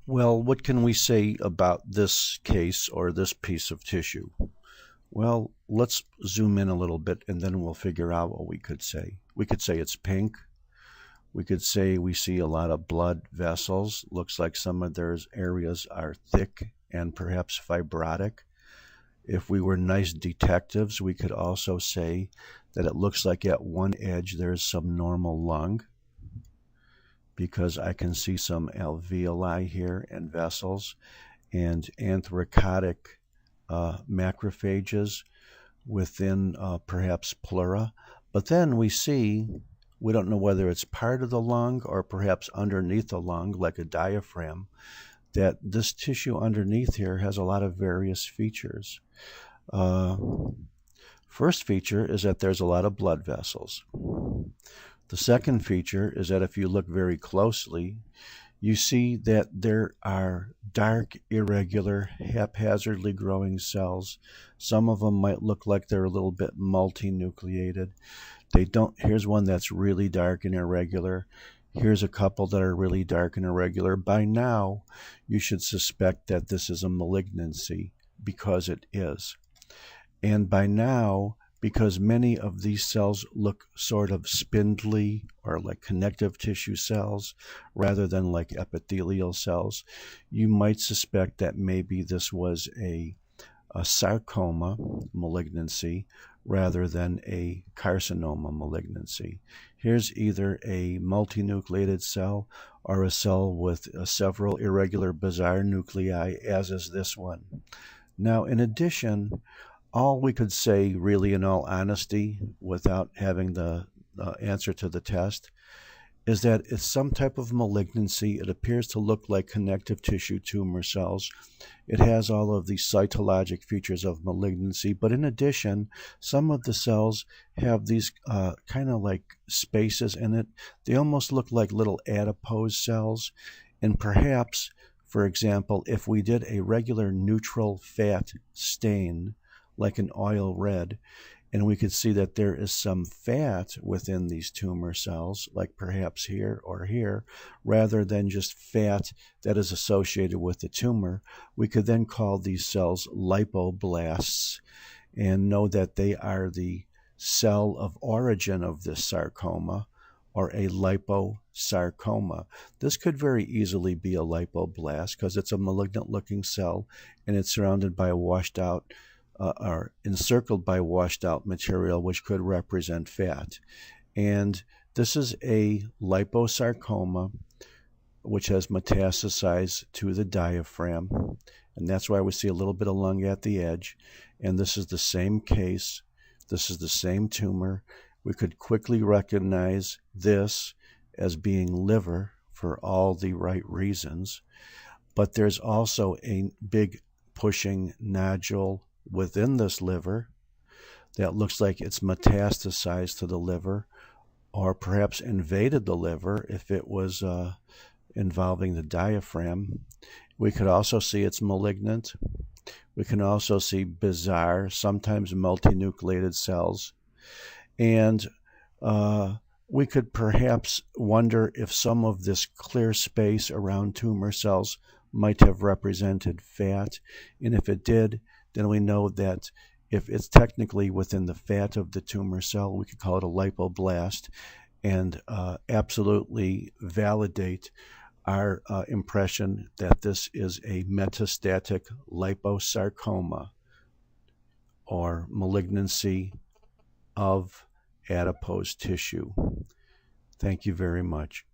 Well, what can we say about this case or this piece of tissue? Well, let's zoom in a little bit and then we'll figure out what we could say. We could say it's pink. We could say we see a lot of blood vessels. Looks like some of those areas are thick and perhaps fibrotic. If we were nice detectives, we could also say that it looks like at one edge there's some normal lung, because I can see some alveoli here and vessels and anthracotic macrophages within perhaps pleura. But then we don't know whether it's part of the lung or perhaps underneath the lung, like a diaphragm, that this tissue underneath here has a lot of various features. First feature is that there's a lot of blood vessels. The second feature is that if you look very closely, you see that there are dark, irregular, haphazardly growing cells. Some of them might look like they're a little bit multinucleated. Here's one that's really dark and irregular. Here's a couple that are really dark and irregular. By now, you should suspect that this is a malignancy, because it is. And by now, because many of these cells look sort of spindly or like connective tissue cells rather than like epithelial cells, you might suspect that maybe this was a sarcoma malignancy rather than a carcinoma malignancy. Here's either a multinucleated cell or a cell with several irregular bizarre nuclei, as is this one. Now, in addition, all we could say, really, in all honesty, without having the answer to the test, is that it's some type of malignancy. It appears to look like connective tissue tumor cells. It has all of the cytologic features of malignancy, but in addition, some of the cells have these kind of like spaces in it. They almost look like little adipose cells, and perhaps, for example, if we did a regular neutral fat stain, like an oil red, and we could see that there is some fat within these tumor cells, like perhaps here or here, rather than just fat that is associated with the tumor, we could then call these cells lipoblasts and know that they are the cell of origin of this sarcoma, or a liposarcoma. This could very easily be a lipoblast because it's a malignant looking cell and it's surrounded by a washed out are encircled by washed out material, which could represent fat. And this is a liposarcoma, which has metastasized to the diaphragm. And that's why we see a little bit of lung at the edge. And this is the same case. This is the same tumor. We could quickly recognize this as being liver for all the right reasons. But there's also a big pushing nodule within this liver that looks like it's metastasized to the liver, or perhaps invaded the liver if it was involving the diaphragm. We could also see it's malignant. We can also see bizarre, sometimes multinucleated cells. And we could perhaps wonder if some of this clear space around tumor cells might have represented fat. And if it did, then we know that if it's technically within the fat of the tumor cell, we could call it a lipoblast, and absolutely validate our impression that this is a metastatic liposarcoma, or malignancy of adipose tissue. Thank you very much.